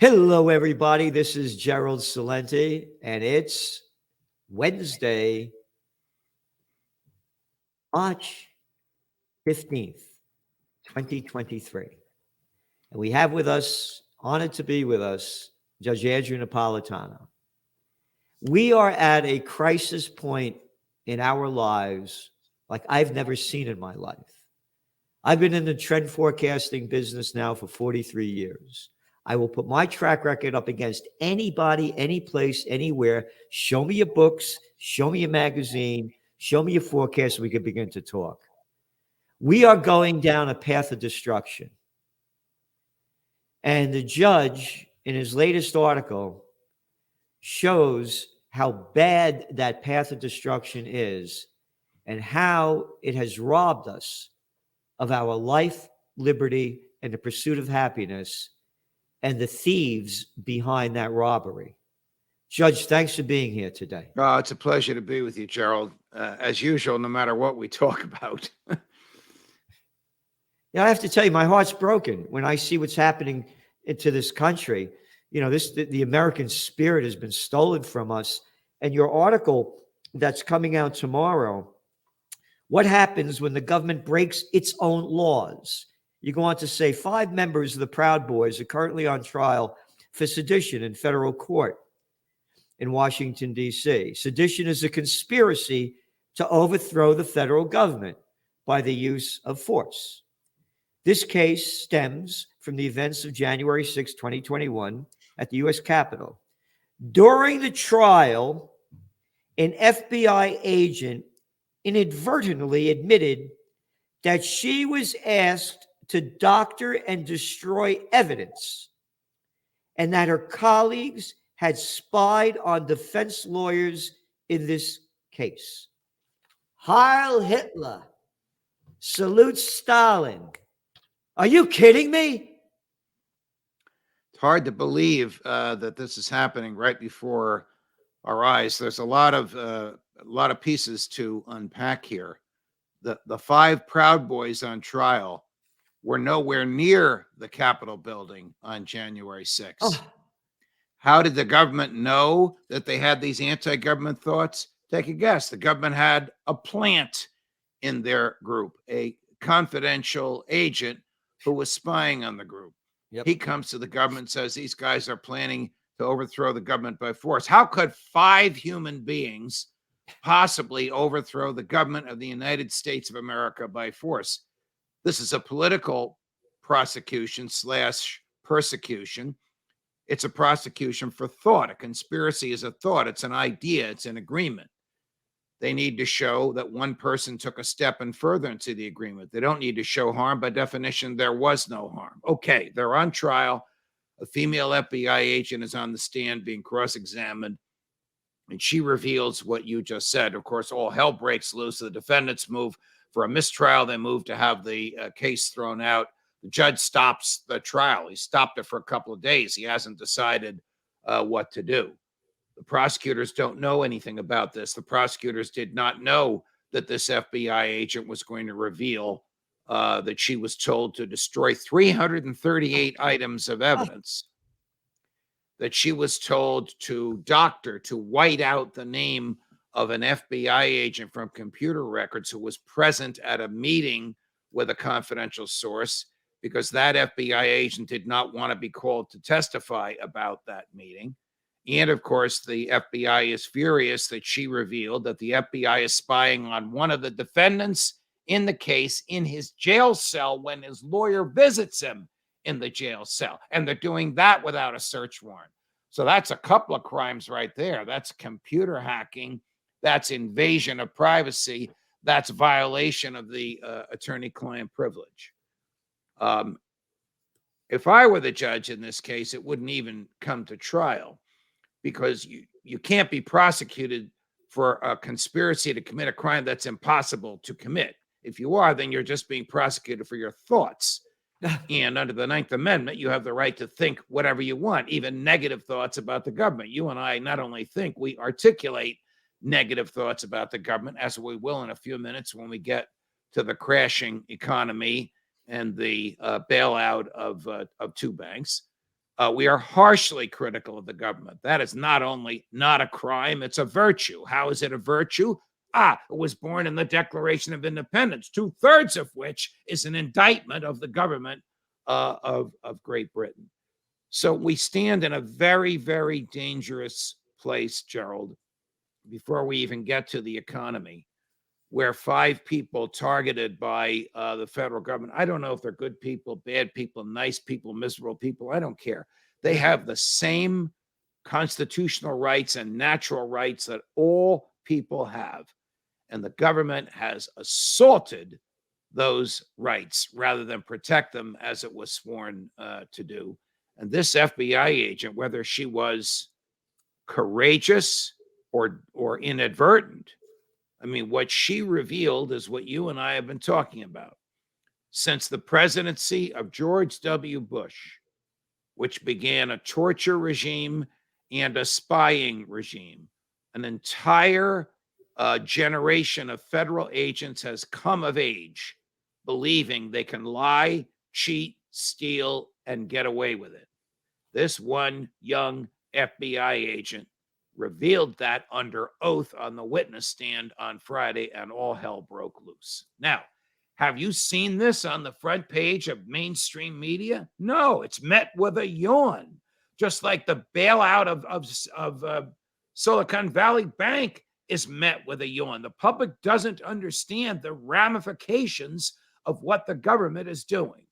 Hello, everybody. This is Gerald Salenti, and it's Wednesday, March 15th, 2023. And we have with us, honored to be with us, Judge Andrew Napolitano. We are at a crisis point in our lives like I've never seen in my life. I've been in the trend forecasting business now for 43 years. I will put my track record up against anybody, any place, anywhere. Show me your books, show me your magazine, show me your forecast, so we can begin to talk. We are going down a path of destruction. And the judge, in his latest article, shows how bad that path of destruction is and how it has robbed us of our life, liberty, and the pursuit of happiness, and the thieves behind that robbery. Judge, thanks for being here today. Oh, it's a pleasure to be with you, Gerald. As usual, no matter what we talk about. Yeah, I have to tell you, my heart's broken when I see what's happening into this country. You know, the American spirit has been stolen from us. And your article that's coming out tomorrow, what happens when the government breaks its own laws? You go on to say 5 members of the Proud Boys are currently on trial for sedition in federal court in Washington, D.C. Sedition is a conspiracy to overthrow the federal government by the use of force. This case stems from the events of January 6, 2021 at the U.S. Capitol. During the trial, an FBI agent inadvertently admitted that she was asked to doctor and destroy evidence, and that her colleagues had spied on defense lawyers in this case. Heil Hitler. Salute Stalin. Are you kidding me? It's hard to believe that this is happening right before our eyes. There's a lot of pieces to unpack here. The 5 Proud Boys on trial were nowhere near the Capitol building on January 6th. Oh. How did the government know that they had these anti-government thoughts? Take a guess. The government had a plant in their group, a confidential agent who was spying on the group. Yep. He comes to the government and says, these guys are planning to overthrow the government by force. How could 5 human beings possibly overthrow the government of the United States of America by force? This is a political prosecution / persecution. It's a prosecution for thought. A conspiracy is a thought. It's an idea. It's an agreement. They need to show that one person took a step in furtherance of the agreement. They don't need to show harm. By definition, there was no harm. Okay, they're on trial. A female FBI agent is on the stand being cross-examined, and she reveals what you just said. Of course, all hell breaks loose. The defendants move for a mistrial. They move to have the case thrown out. The judge stops the trial. He stopped it for a couple of days. He hasn't decided what to do. The prosecutors don't know anything about this. The prosecutors did not know that this FBI agent was going to reveal that she was told to destroy 338 items of evidence, that she was told to doctor, to white out the name of an FBI agent from computer records who was present at a meeting with a confidential source, because that FBI agent did not want to be called to testify about that meeting. And of course, the FBI is furious that she revealed that the FBI is spying on one of the defendants in the case in his jail cell when his lawyer visits him in the jail cell. And they're doing that without a search warrant. So that's a couple of crimes right there. That's computer hacking. That's invasion of privacy. That's violation of the attorney-client privilege. If I were the judge in this case, it wouldn't even come to trial, because you can't be prosecuted for a conspiracy to commit a crime that's impossible to commit. If you are, then you're just being prosecuted for your thoughts. And under the 9th Amendment, you have the right to think whatever you want, even negative thoughts about the government. You and I not only think, we articulate negative thoughts about the government, as we will in a few minutes when we get to the crashing economy and the bailout of 2 banks. We are harshly critical of the government. That is not only not a crime, it's a virtue. How is it a virtue? It was born in the Declaration of Independence, 2/3 of which is an indictment of the government of Great Britain. So we stand in a very, very dangerous place, Gerald, before we even get to the economy, where 5 people targeted by the federal government, I don't know if they're good people, bad people, nice people, miserable people, I don't care. They have the same constitutional rights and natural rights that all people have. And the government has assaulted those rights rather than protect them as it was sworn to do. And this FBI agent, whether she was courageous or inadvertent, I mean, what she revealed is what you and I have been talking about. Since the presidency of George W. Bush, which began a torture regime and a spying regime, an entire generation of federal agents has come of age believing they can lie, cheat, steal, and get away with it. This one young FBI agent revealed that under oath on the witness stand on Friday, and all hell broke loose. Now, have you seen this on the front page of mainstream media? No, it's met with a yawn, just like the bailout of Silicon Valley Bank is met with a yawn. The public doesn't understand the ramifications of what the government is doing.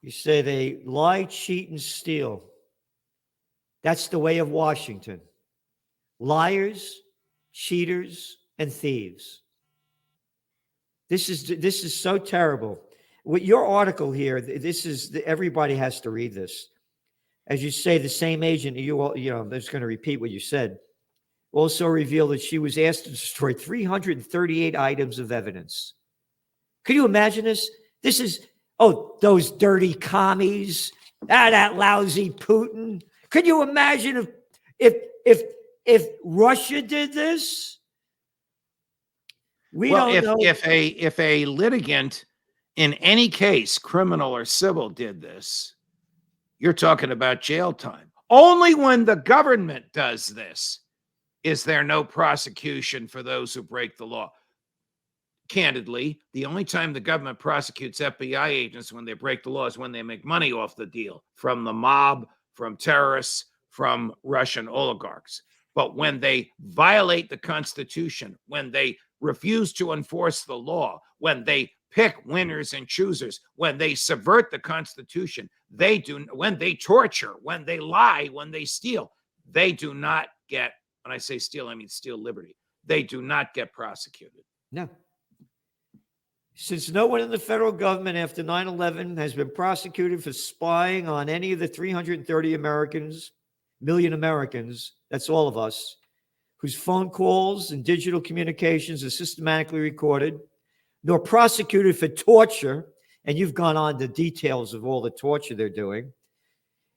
You say they lie, cheat, and steal. That's the way of Washington. Liars, cheaters, and thieves. This is so terrible. With your article here, everybody has to read this. As you say, the same agent, I'm just going to repeat what you said, also revealed that she was asked to destroy 338 items of evidence. Could you imagine this? This is, those dirty commies, that lousy Putin. Could you imagine if Russia did this? If a litigant in any case, criminal or civil, did this, you're talking about jail time. Only when the government does this is there no prosecution for those who break the law. Candidly, the only time the government prosecutes FBI agents when they break the law is when they make money off the deal from the mob, from terrorists, from Russian oligarchs. But when they violate the Constitution, when they refuse to enforce the law, when they pick winners and choosers, when they subvert the Constitution, when they torture, when they lie, when they steal, they do not get, when I say steal, I mean steal liberty. They do not get prosecuted. No. Since no one in the federal government after 9/11 has been prosecuted for spying on any of the 330 million Americans, that's all of us, whose phone calls and digital communications are systematically recorded, nor prosecuted for torture, and you've gone on the details of all the torture they're doing,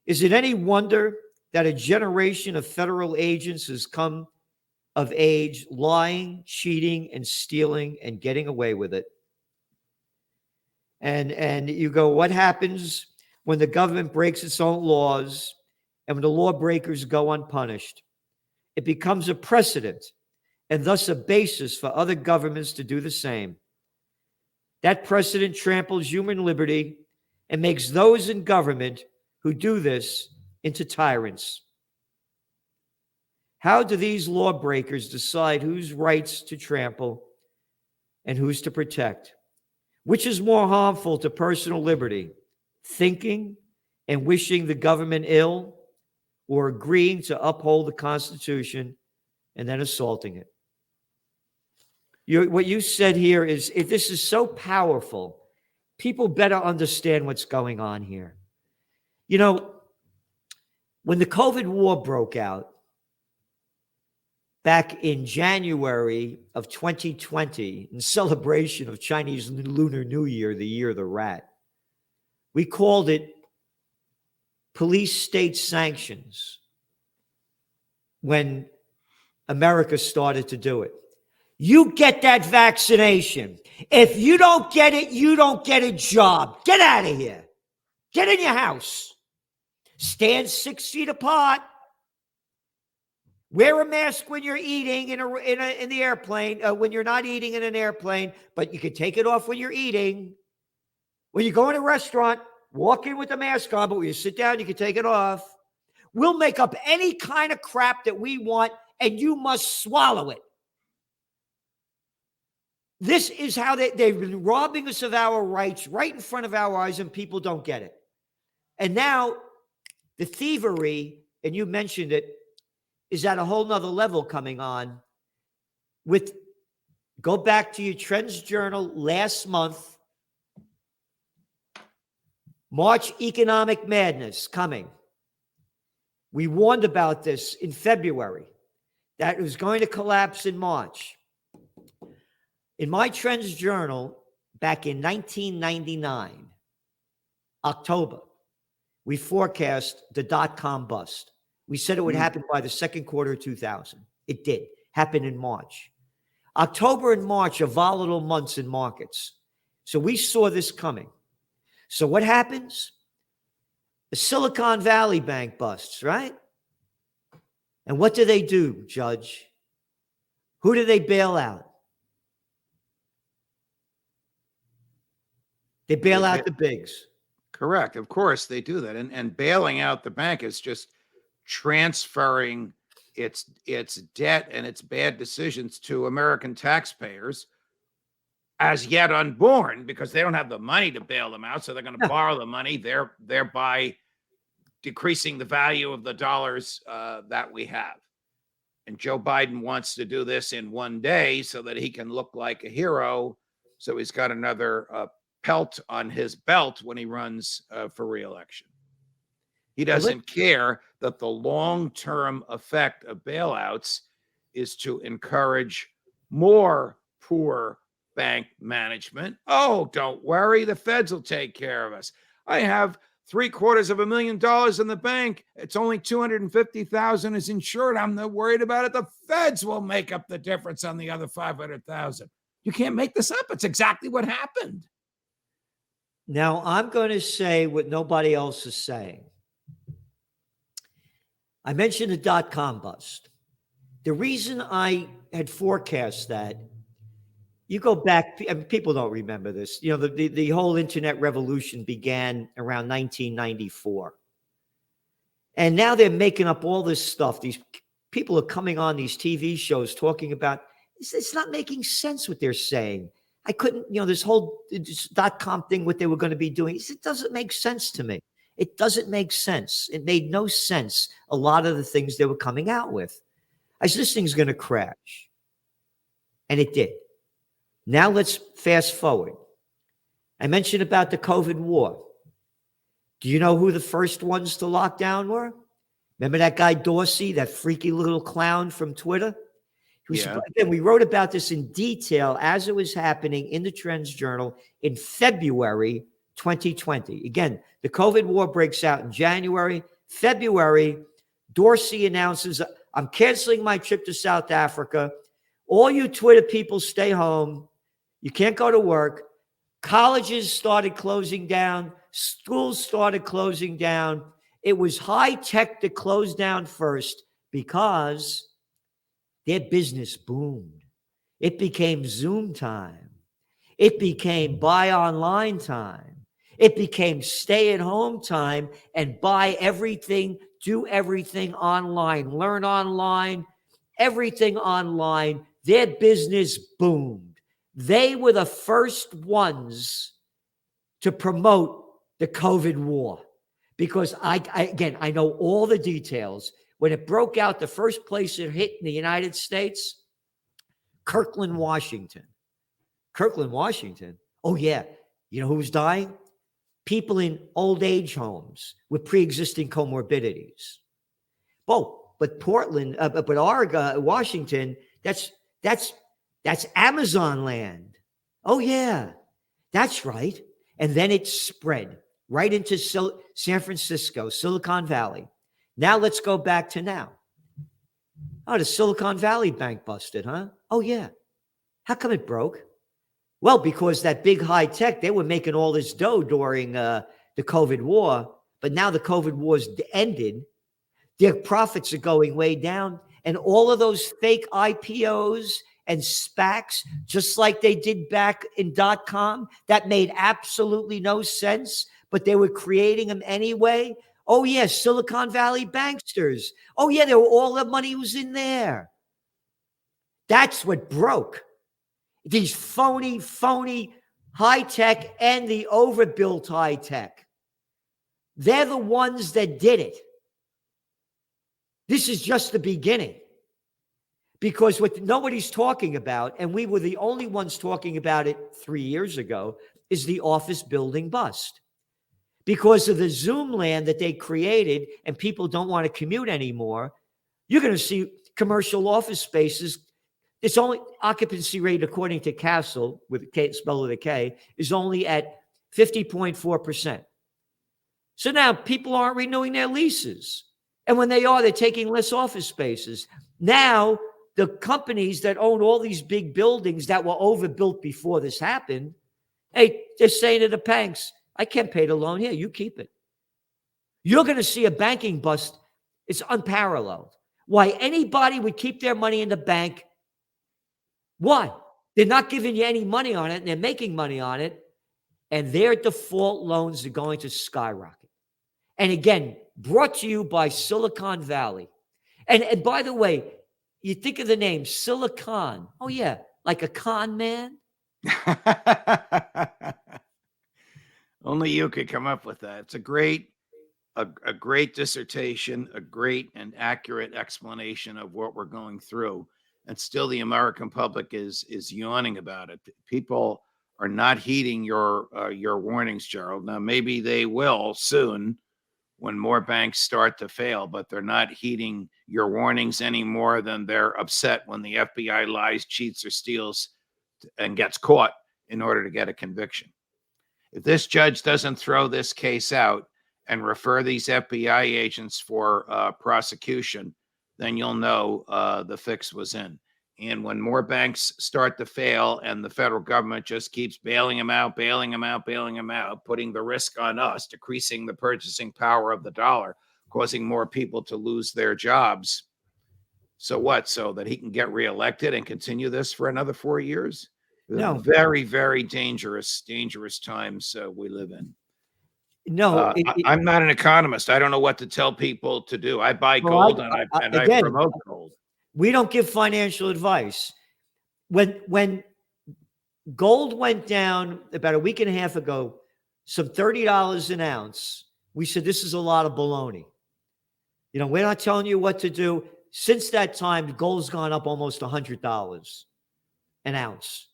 is it any wonder that a generation of federal agents has come of age lying, cheating, and stealing and getting away with it? And you go, what happens when the government breaks its own laws and when the lawbreakers go unpunished? It becomes a precedent and thus a basis for other governments to do the same. That precedent tramples human liberty and makes those in government who do this into tyrants. How do these lawbreakers decide whose rights to trample and whose to protect? Which is more harmful to personal liberty, thinking and wishing the government ill, or agreeing to uphold the Constitution and then assaulting it? What you said here is, if this is so powerful, people better understand what's going on here. When the COVID war broke out back in January of 2020, in celebration of Chinese Lunar New Year, the year of the rat, we called it police state sanctions when America started to do it. You get that vaccination. If you don't get it, you don't get a job. Get out of here. Get in your house. Stand 6 feet apart. Wear a mask when you're eating in the airplane, when you're not eating in an airplane, but you can take it off when you're eating. When you go in a restaurant, walk in with the mask on, but when you sit down, you can take it off. We'll make up any kind of crap that we want, and you must swallow it. This is how they've been robbing us of our rights right in front of our eyes, and people don't get it. And now the thievery, and you mentioned it, is at a whole nother level coming on with, go back to your Trends Journal last month, March economic madness coming. We warned about this in February, that it was going to collapse in March. In my Trends Journal, back in 1999, October, we forecast the dot-com bust. We said it would happen by the second quarter of 2000. It did. Happened in March. October and March are volatile months in markets. So we saw this coming. So what happens? The Silicon Valley Bank busts, right? And what do, Judge? Who do they bail out? They bail out the bigs. Correct. Of course, they do that. And bailing out the bank is just transferring its debt and its bad decisions to American taxpayers as yet unborn, because they don't have the money to bail them out. So they're going to borrow the money, thereby decreasing the value of the dollars that we have. And Joe Biden wants to do this in one day so that he can look like a hero. So he's got another pelt on his belt when he runs for re-election. He doesn't care that the long-term effect of bailouts is to encourage more poor bank management. Oh, don't worry, the feds will take care of us. I have $750,000 in the bank. It's only $250,000 is insured. I'm not worried about it. The feds will make up the difference on the other $500,000. You can't make this up. It's exactly what happened. Now, I'm going to say what nobody else is saying. I mentioned the dot-com bust. The reason I had forecast that, you go back, and people don't remember this, you know, the whole internet revolution began around 1994. And now they're making up all this stuff. These people are coming on these TV shows talking about, it's not making sense what they're saying. I couldn't, you know, this whole dot-com thing, what they were going to be doing, it doesn't make sense to me. It doesn't make sense. It made no sense, a lot of the things they were coming out with. I said, this thing's going to crash. And it did. Now let's fast forward. I mentioned about the COVID war. Do you know who the first ones to lock down were? Remember that guy Dorsey, that freaky little clown from Twitter? Again, we wrote about this in detail as it was happening in the Trends Journal in February 2020. Again, the COVID war breaks out in January. February, Dorsey announces, I'm canceling my trip to South Africa. All you Twitter people stay home. You can't go to work. Colleges started closing down. Schools started closing down. It was high tech to close down first because their business boomed. It became Zoom time. It became buy online time. It became stay at home time and buy everything, do everything online, learn online, everything online. Their business boomed. They were the first ones to promote the COVID war because I know all the details. When it broke out, the first place it hit in the United States, Kirkland, Washington. Kirkland, Washington. Oh, yeah. You know who was dying? People in old age homes with pre-existing comorbidities. Oh, but Portland, but Oregon, Washington, that's Amazon land. Oh, yeah. That's right. And then it spread right into San Francisco, Silicon Valley. Now let's go back to now. Oh, the Silicon Valley Bank busted, huh? Oh, yeah. How come it broke? Well, because that big high tech, they were making all this dough during the COVID war, but now the COVID war's ended. Their profits are going way down. And all of those fake IPOs and SPACs, just like they did back in .com, that made absolutely no sense, but they were creating them anyway. Oh, yeah, Silicon Valley banksters. Oh, yeah, all the money was in there. That's what broke. These phony high tech and the overbuilt high tech. They're the ones that did it. This is just the beginning. Because what nobody's talking about, and we were the only ones talking about it 3 years ago, is the office building bust. Because of the Zoom land that they created and people don't want to commute anymore, you're going to see commercial office spaces. Its only occupancy rate, according to Castle, with a K, spell with a K, is only at 50.4%. So now people aren't renewing their leases. And when they are, they're taking less office spaces. Now, the companies that own all these big buildings that were overbuilt before this happened, hey, they're saying to the banks, I can't pay the loan here. You keep it. You're going to see a banking bust. It's unparalleled. Why anybody would keep their money in the bank? Why? They're not giving you any money on it, and they're making money on it, and their default loans are going to skyrocket. And again, brought to you by Silicon Valley. And by the way, you think of the name Silicon. Oh, yeah, like a con man. Only you could come up with that. It's a great dissertation, a great and accurate explanation of what we're going through. And still the American public is yawning about it. People are not heeding your warnings, Gerald. Now, maybe they will soon when more banks start to fail, but they're not heeding your warnings any more than they're upset when the FBI lies, cheats, or steals and gets caught in order to get a conviction. If this judge doesn't throw this case out and refer these FBI agents for prosecution, then you'll know the fix was in. And when more banks start to fail and the federal government just keeps bailing them out, putting the risk on us, decreasing the purchasing power of the dollar, causing more people to lose their jobs. So what? So that he can get reelected and continue this for another 4 years? No. Very, very dangerous times we live in. No, I'm not an economist. I don't know what to tell people to do. I buy gold and I promote gold. We don't give financial advice. When gold went down about a week and a half ago, some $30 an ounce, we said, this is a lot of baloney. You know, we're not telling you what to do. Since that time, gold's gone up almost $100 an ounce.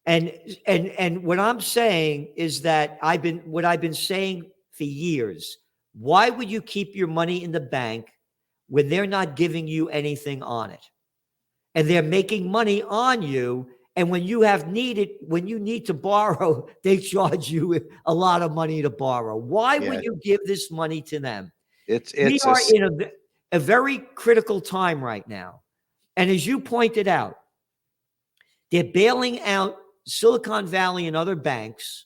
And what I'm saying is that I've been saying for years, why would you keep your money in the bank when they're not giving you anything on it? And they're making money on you. And when you need to borrow, they charge you a lot of money to borrow. Why would you give this money to them? We are in a very critical time right now. And as you pointed out, they're bailing out Silicon Valley and other banks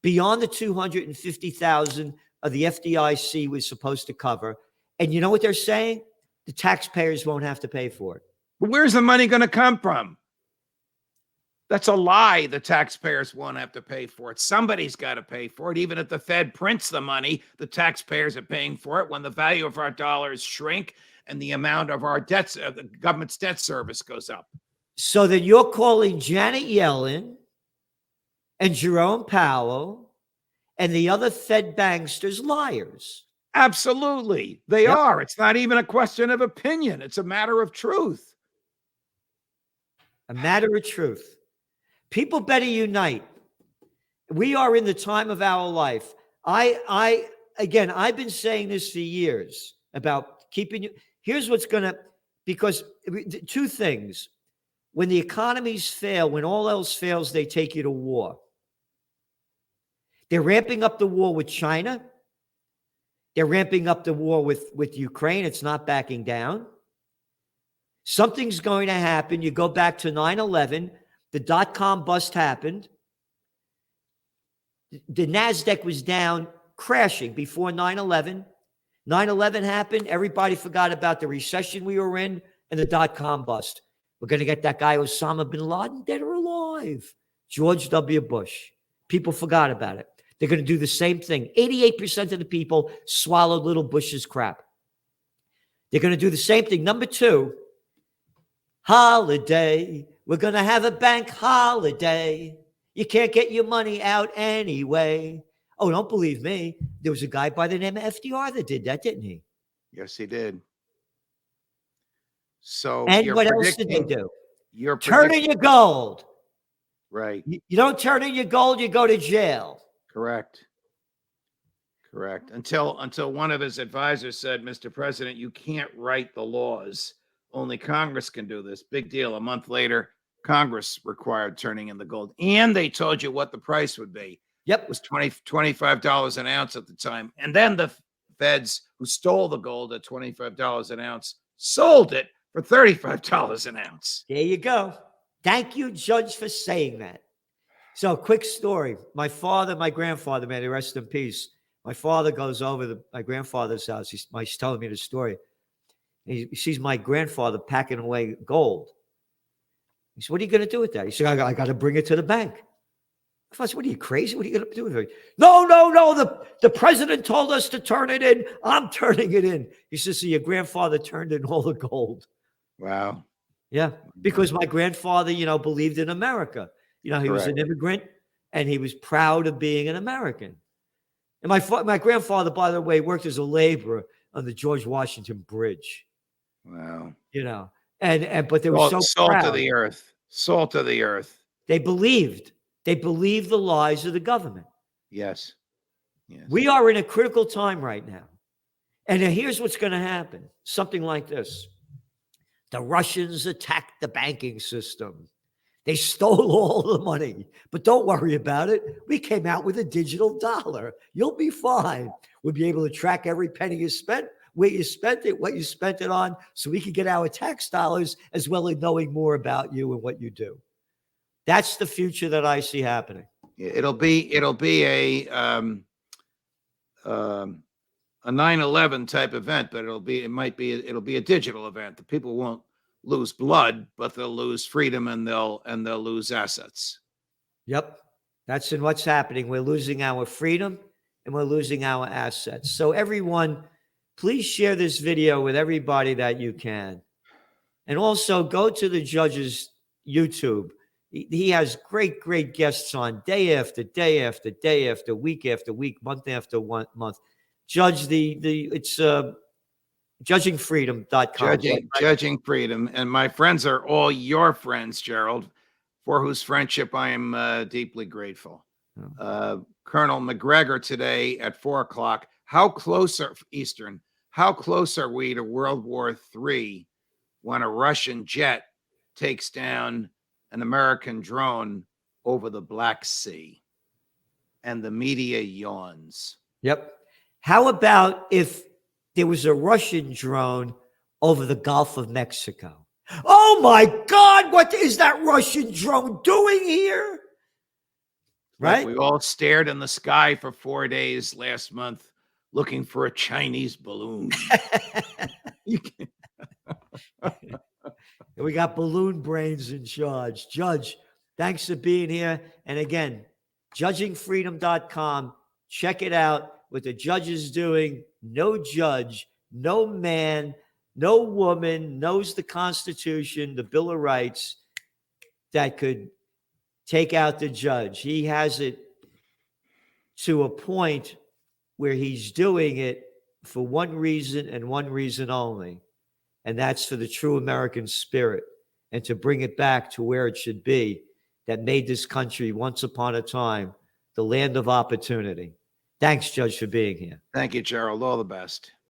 beyond the $250,000 of the FDIC was supposed to cover. And you know what they're saying? The taxpayers won't have to pay for it. But where's the money going to come from? That's a lie. The taxpayers won't have to pay for it. Somebody's got to pay for it. Even if the Fed prints the money, the taxpayers are paying for it when the value of our dollars shrink and the amount of our debts, the government's debt service goes up. So that you're calling Janet Yellen and Jerome Powell and the other Fed banksters liars. Absolutely. They are. It's not even a question of opinion. It's a matter of truth. A matter of truth. People better unite. We are in the time of our life. Again, I've been saying this for years about keeping you. Here's what's going to, because two things. When the economies fail, when all else fails, they take you to war. They're ramping up the war with China. They're ramping up the war with Ukraine. It's not backing down. Something's going to happen. You go back to 9/11, the dot-com bust happened. The NASDAQ was down, crashing before 9/11. 9/11 happened. Everybody forgot about the recession we were in and the dot-com bust. We're going to get that guy Osama bin Laden dead or alive. George W. Bush. People forgot about it. They're going to do the same thing. 88% of the people swallowed little Bush's crap. They're going to do the same thing. Number two, holiday. We're going to have a bank holiday. You can't get your money out anyway. Oh, don't believe me. There was a guy by the name of FDR that did that, didn't he? Yes, he did. So and what else did they do? You're turn in your gold. Right. You don't turn in your gold, you go to jail. Correct. Until one of his advisors said, Mr. President, you can't write the laws. Only Congress can do this. Big deal. A month later, Congress required turning in the gold. And they told you what the price would be. Yep. It was $25 an ounce at the time. And then the feds who stole the gold at $25 an ounce sold it for $35 an ounce. There you go. Thank you, Judge, for saying that. So, quick story. My grandfather, may he rest in peace. My father goes over to my grandfather's house. He's telling me the story. He sees my grandfather packing away gold. He said, what are you going to do with that? He said, I got to bring it to the bank. I said, what are you, crazy? What are you going to do with it? No. The president told us to turn it in. I'm turning it in. He says, so your grandfather turned in all the gold. Wow. Yeah, because my grandfather, believed in America. He was an immigrant, and he was proud of being an American. And my grandfather, by the way, worked as a laborer on the George Washington Bridge. Wow. But they were so salt proud. Of the earth. Salt of the earth. They believed the lies of the government. Yes. We are in a critical time right now. And here's what's going to happen. Something like this. The Russians attacked the banking system. They stole all the money. But don't worry about it. We came out with a digital dollar. You'll be fine. We'll be able to track every penny you spent, where you spent it, what you spent it on, so we can get our tax dollars as well as knowing more about you and what you do. That's the future that I see happening. It'll be a 9/11 type event, but it'll be a digital event. The people won't lose blood, but they'll lose freedom and they'll lose assets. Yep. That's what's happening. We're losing our freedom and we're losing our assets. So everyone, please share this video with everybody that you can. And also go to the judge's YouTube. He has great guests on day after day after day after week, month after month. Judge, it's judgingfreedom.com. Judging Freedom. And my friends are all your friends, Gerald, for whose friendship I am deeply grateful. Colonel McGregor today at 4:00. How close are Eastern? How close are we to World War III when a Russian jet takes down an American drone over the Black Sea? And the media yawns. Yep. How about if there was a Russian drone over the Gulf of Mexico? Oh my God, what is that Russian drone doing here? Right? Like we all stared in the sky for 4 days last month looking for a Chinese balloon. We got balloon brains in charge. Judge, thanks for being here. And again, judgingfreedom.com. Check it out. What the judge is doing. No judge, no man, no woman knows the Constitution, the Bill of Rights, that could take out the judge. He has it to a point where he's doing it for one reason and one reason only. And that's for the true American spirit and to bring it back to where it should be, that made this country once upon a time the land of opportunity. Thanks, Judge, for being here. Thank you, Gerald. All the best.